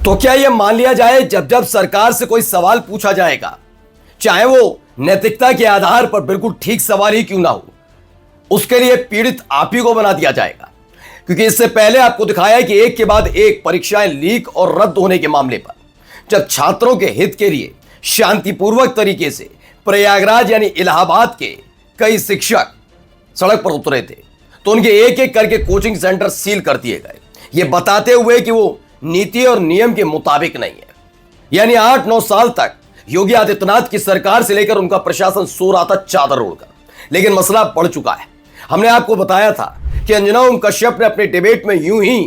तो क्या यह मान लिया जाए जब जब सरकार से कोई सवाल पूछा जाएगा, चाहे वो नैतिकता के आधार पर बिल्कुल ठीक सवाल ही क्यों ना हो, उसके लिए पीड़ित आप ही को बना दिया जाएगा? क्योंकि इससे पहले आपको दिखाया कि एक के बाद एक परीक्षाएं लीक और रद्द होने के मामले पर जब छात्रों के हित के लिए शांतिपूर्वक तरीके से प्रयागराज यानी इलाहाबाद के कई शिक्षक सड़क पर उतरे थे, तो उनके एक एक करके कोचिंग सेंटर सील कर दिए गए, ये बताते हुए कि वो नीति और नियम के मुताबिक नहीं है। यानी 8-9 साल तक योगी आदित्यनाथ की सरकार से लेकर उनका प्रशासन सो रहा था चादर ओढ़कर, लेकिन मसला बढ़ चुका है। हमने आपको बताया था कि अंजना ओम कश्यप ने अपने डिबेट में यूं ही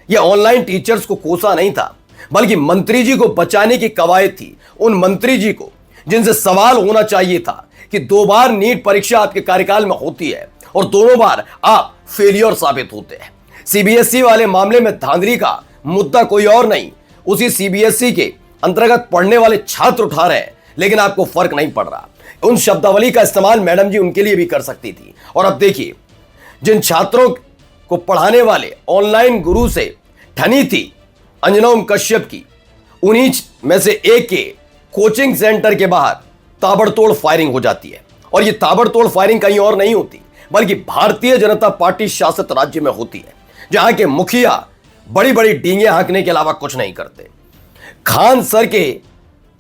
ये ऑनलाइन टीचर्स को कोसा नहीं था, बल्कि मंत्री जी को बचाने की कवायद थी। उन मंत्री जी को जिनसे सवाल होना चाहिए था कि 2 बार नीट परीक्षा आपके कार्यकाल में होती है और दोनों बार आप फेलियर साबित होते हैं। सीबीएसई वाले मामले में धांधली का मुद्दा कोई और नहीं, उसी सीबीएसई के अंतर्गत पढ़ने वाले छात्र उठा रहे हैं, लेकिन आपको फर्क नहीं पड़ रहा। उन शब्दावली का इस्तेमाल मैडम जी उनके लिए भी कर सकती थी। और अब देखिए, जिन छात्रों को पढ़ाने वाले ऑनलाइन गुरु से ठनी थी अंजना ओम कश्यप की, उन्हीं में से एक के कोचिंग सेंटर के बाहर ताबड़तोड़ फायरिंग हो जाती है। और यह ताबड़तोड़ फायरिंग कहीं और नहीं होती, बल्कि भारतीय जनता पार्टी शासित राज्य में होती है, जहां के मुखिया बड़ी बड़ी डींगे हाँकने के अलावा कुछ नहीं करते। खान सर के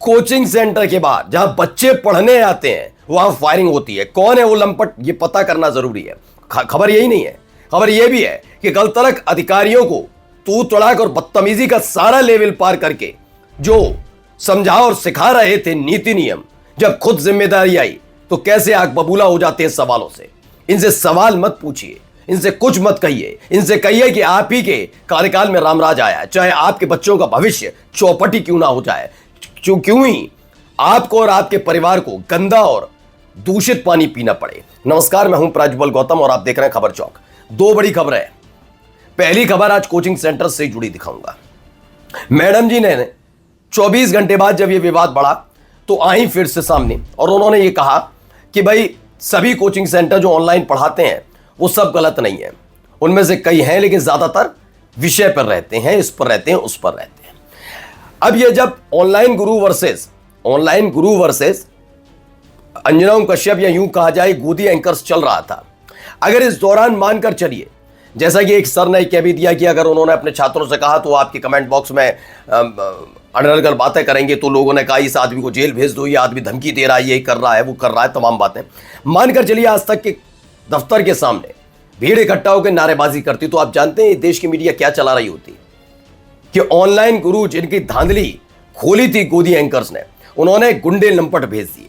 कोचिंग सेंटर के बाहर जहां बच्चे पढ़ने आते हैं, वहां फायरिंग होती है। कौन है वो लंपट, ये पता करना जरूरी है। खबर यही नहीं है, खबर यह भी है कि गलतरक अधिकारियों को तू तड़ाक और बदतमीजी का सारा लेवल पार करके जो समझा और सिखा रहे थे नीति नियम, जब खुद जिम्मेदारी आई तो कैसे आग बबूला हो जाते हैं सवालों से। इनसे सवाल मत पूछिए, इनसे कुछ मत कहिए, इनसे कहिए कि आप ही के कार्यकाल में रामराज आया, चाहे आपके बच्चों का भविष्य चौपटी क्यों ना हो जाए, क्यों ही आपको और आपके परिवार को गंदा और दूषित पानी पीना पड़े। नमस्कार, मैं हूं प्रज्वल गौतम और आप देख रहे हैं खबर चौक। 2 बड़ी खबरें हैं। पहली खबर आज कोचिंग सेंटर से जुड़ी दिखाऊंगा। मैडम जी ने 24 घंटे बाद जब यह विवाद बढ़ा तो आई फिर से सामने, और उन्होंने ये कहा कि भाई सभी कोचिंग सेंटर जो ऑनलाइन पढ़ाते हैं वो सब गलत नहीं है, उनमें से कई हैं लेकिन ज्यादातर विषय पर रहते हैं, इस पर रहते हैं, उस पर रहते हैं। अब ये जब ऑनलाइन गुरु वर्सेस अंजना ओम कश्यप या यूं कहा जाए गोदी एंकर्स चल रहा था, अगर इस दौरान मानकर चलिए, जैसा कि एक सर ने कह भी दिया कि अगर उन्होंने अपने छात्रों से कहा तो आपके कमेंट बॉक्स में अड़गड़ बातें करेंगे, तो लोगों ने कहा इस आदमी को जेल भेज दो, ये आदमी धमकी दे रहा है, ये कर रहा है, वो कर रहा है, तमाम बातें मानकर चलिए। आज तक के दफ्तर के सामने भीड़ इकट्ठा होकर नारेबाजी करती, तो आप जानते हैं देश की मीडिया क्या चला रही होती कि ऑनलाइन गुरु जिनकी धांधली खोली थी गोदी एंकर्स ने, उन्होंने गुंडे लंपट भेज दिए।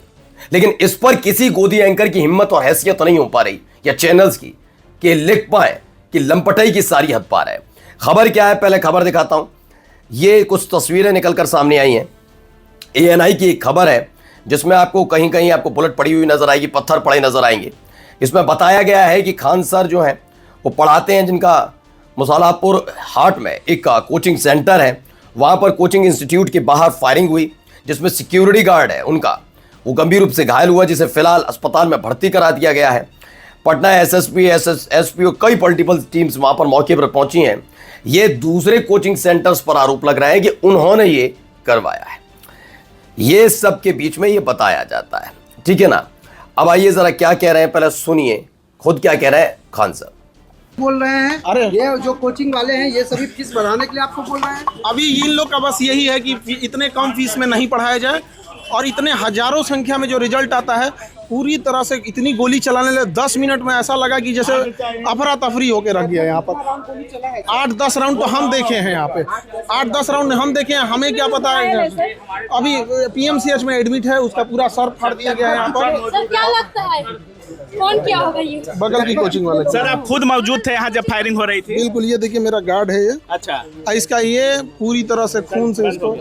लेकिन इस पर किसी गोदी एंकर की हिम्मत और हैसियत नहीं हो पा रही या चैनल्स की कि लिख पाए कि लंपटाई की सारी हद पार है। खबर क्या है, पहले खबर दिखाता हूं। ये कुछ तस्वीरें निकलकर सामने आई हैं। ANI की एक खबर है जिसमें आपको कहीं कहीं आपको बुलेट पड़ी हुई नजर आएगी, पत्थर पड़े नजर आएंगे। इसमें बताया गया है कि खान सर जो हैं वो पढ़ाते हैं, जिनका मुसालापुर हाट में एक कोचिंग सेंटर है, वहां पर कोचिंग इंस्टीट्यूट के बाहर फायरिंग हुई, जिसमें सिक्योरिटी गार्ड है उनका, वो गंभीर रूप से घायल हुआ, जिसे फिलहाल अस्पताल में भर्ती करा दिया गया है। पटना SSP, SSP और कई पॉलिटिकल टीम्स वहां पर मौके पर पहुंची हैं। ये दूसरे कोचिंग सेंटर्स पर आरोप लग रहा है कि उन्होंने ये करवाया है। ये सब के बीच में ये बताया जाता है, ठीक है ना। अब आइए जरा क्या कह रहे हैं, पहले सुनिए खुद क्या कह रहे हैं खान सर। बोल रहे हैं, अरे ये जो कोचिंग वाले हैं ये सभी फीस बढ़ाने के लिए आपको बोल रहे हैं। अभी इन लोग का बस यही है कि इतने कम फीस में नहीं पढ़ाया जाए, और इतने हजारों संख्या में जो रिजल्ट आता है, पूरी तरह से इतनी गोली चलाने लगे। 10 मिनट में ऐसा लगा कि जैसे अफरा तफरी होके रख गया। यहाँ पर 8-10 राउंड तो हम देखे हैं, यहाँ पे 8-10 राउंड हम देखे हैं। हमें क्या पता है, अभी PMCH में एडमिट है, उसका पूरा सर फाड़ दिया गया है यहाँ पर। सर क्या लगता है कौन क्या होगा ये? बगल की कोचिंग वाले। सर आप खुद मौजूद थे यहाँ जब फायरिंग हो रही थी? बिल्कुल, ये देखिए मेरा गार्ड है ये। अच्छा, इसका ये पूरी तरह से खून से इसको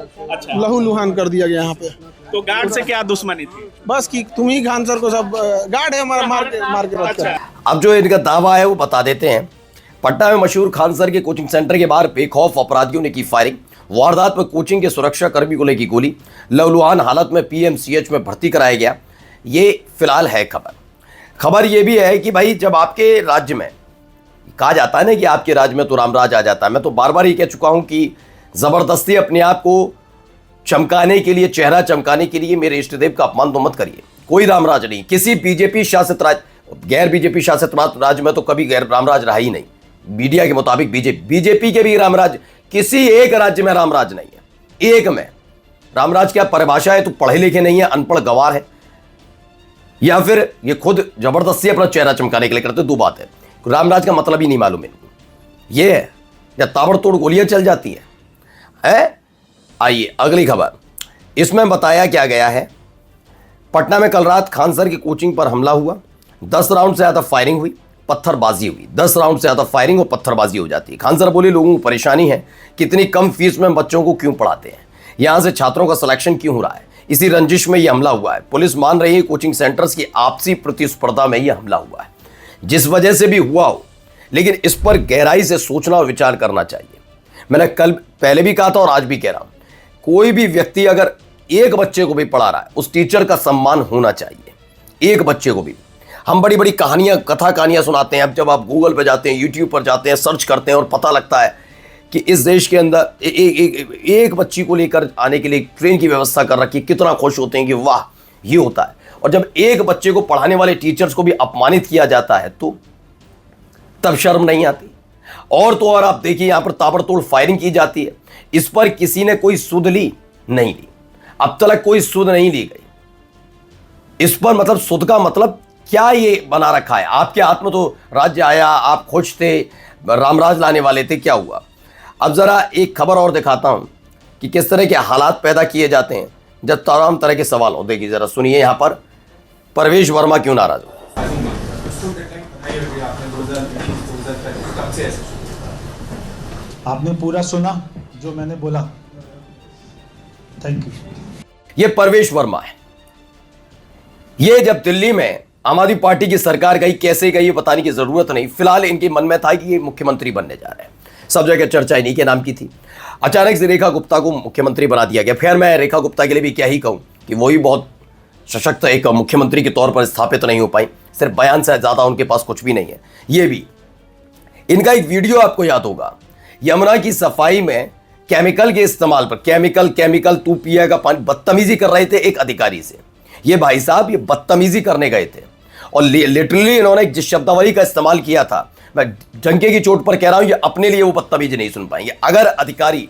लहूलुहान कर दिया गया यहाँ पे। तो गार्ड से क्या दुश्मनी थी? बस कि तुम ही खान सर को सब गार्ड है हमारा मार के रख कर। अब जो इनका दावा है वो बता देते हैं। पटना में मशहूर खान सर के कोचिंग सेंटर के बाहर बेखौफ अपराधियों ने की फायरिंग। वारदात में कोचिंग के सुरक्षा कर्मी को लगी गोली। लहूलुहान हालत में PMCH में भर्ती कराया गया। ये फिलहाल है खबर ये भी है कि भाई जब आपके राज्य में कहा जाता है ना कि आपके राज्य में तो रामराज आ जाता है, मैं तो बार बार ये कह चुका हूं कि जबरदस्ती अपने आप को चमकाने के लिए, चेहरा चमकाने के लिए मेरे इष्ट देव का अपमान तो मत करिए। कोई रामराज नहीं, किसी बीजेपी शासित राज्य, गैर बीजेपी शासित राज्य में तो कभी गैर रामराज रहा ही नहीं। मीडिया के मुताबिक बीजेपी के भी रामराज, किसी एक राज्य में रामराज नहीं है। एक में रामराज क्या परिभाषा है? तो पढ़े लिखे नहीं है, अनपढ़ गवार है, या फिर ये खुद जबरदस्ती अपना चेहरा चमकाने के लिए करते। दो बात है, रामराज का मतलब ही नहीं मालूम इनको। ये है या ताबड़तोड़ गोलियां चल जाती है? आइए अगली खबर। इसमें बताया क्या गया है, पटना में कल रात खान सर की कोचिंग पर हमला हुआ। 10 राउंड से ज्यादा फायरिंग हुई, पत्थरबाजी हुई। 10 राउंड से ज्यादा फायरिंग और पत्थरबाजी हो जाती है। खान सर बोले लोगों को परेशानी है, कितनी कम फीस में बच्चों को क्यों पढ़ाते हैं, यहां से छात्रों का सिलेक्शन क्यों हो रहा है। इसी रंजिश में यह हमला हुआ है। पुलिस मान रही है कोचिंग सेंटर्स की आपसी प्रतिस्पर्धा में यह हमला हुआ है। जिस वजह से भी हुआ हो, लेकिन इस पर गहराई से सोचना और विचार करना चाहिए। मैंने कल पहले भी कहा था और आज भी कह रहा हूं, कोई भी व्यक्ति अगर एक बच्चे को भी पढ़ा रहा है, उस टीचर का सम्मान होना चाहिए। एक बच्चे को भी। हम बड़ी बड़ी कहानियां, कथा कहानियां सुनाते हैं। अब जब आप गूगल पर जाते हैं, यूट्यूब पर जाते हैं, सर्च करते हैं और पता लगता है कि इस देश के अंदर एक बच्ची को लेकर आने के लिए ट्रेन की व्यवस्था कर रखी है, कितना खुश होते हैं कि वाह ये होता है। और जब एक बच्चे को पढ़ाने वाले टीचर्स को भी अपमानित किया जाता है तो तब शर्म नहीं आती। और तो और आप देखिए, यहां पर ताबड़तोड़ फायरिंग की जाती है। इस पर किसी ने कोई सुध ली नहीं ली, अब तक कोई सुध नहीं ली गई। इस पर मतलब सुध का मतलब क्या ये बना रखा है? आपके हाथ में तो राज्य आया, आप खुश थे, रामराज लाने वाले थे, क्या हुआ? अब जरा एक खबर और दिखाता हूं कि किस तरह के हालात पैदा किए जाते हैं जब तमाम तरह के सवाल हो। देखिए जरा सुनिए, यहां पर परवेश वर्मा क्यों नाराज हो। आपने पूरा सुना जो मैंने बोला, थैंक यू। ये परवेश वर्मा है। ये जब दिल्ली में आम आदमी पार्टी की सरकार गई, कैसे गई ये बताने की जरूरत नहीं। फिलहाल इनके मन में था कि ये मुख्यमंत्री बनने जा रहे हैं। सब जगह चर्चा इन्हीं के नाम की थी। अचानक से रेखा गुप्ता को मुख्यमंत्री बना दिया गया। फिर मैं रेखा गुप्ता के लिए भी क्या ही कहूं कि वही बहुत सशक्त एक मुख्यमंत्री के तौर पर स्थापित नहीं हो पाई। सिर्फ बयान से ज्यादा उनके पास कुछ भी नहीं है। ये भी इनका एक वीडियो आपको याद होगा, यमुना की सफाई में केमिकल के इस्तेमाल पर, केमिकल तू पिएगा पानी, बदतमीजी कर रहे थे एक अधिकारी से। ये भाई साहब ये बदतमीजी करने गए थे और लिटरली इन्होंने जिस शब्दावली का इस्तेमाल किया था, मैं डंके की चोट पर कह रहा हूं, ये अपने लिए वो बदतमीजी नहीं सुन पाएंगे। अगर अधिकारी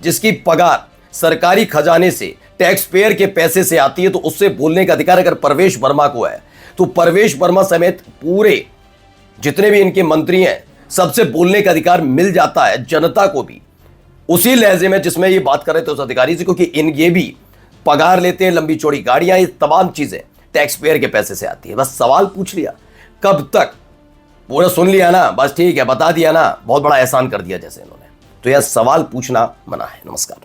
जिसकी पगार सरकारी खजाने से, टैक्स पेयर के पैसे से आती है, तो उससे बोलने का अधिकार अगर परवेश वर्मा को है, तो परवेश वर्मा समेत पूरे जितने भी इनके मंत्री हैं सबसे बोलने का अधिकार मिल जाता है जनता को भी, उसी लहजे में जिसमें ये बात कर रहे थे उस अधिकारी से। क्योंकि ये भी पगार लेते हैं, लंबी चौड़ी गाड़ियां, ये तमाम चीजें टैक्स पेयर के पैसे से आती है। बस सवाल पूछ लिया, कब तक? पूरा सुन लिया ना, बस ठीक है, बता दिया ना, बहुत बड़ा एहसान कर दिया जैसे इन्होंने। तो यह सवाल पूछना मना है। नमस्कार।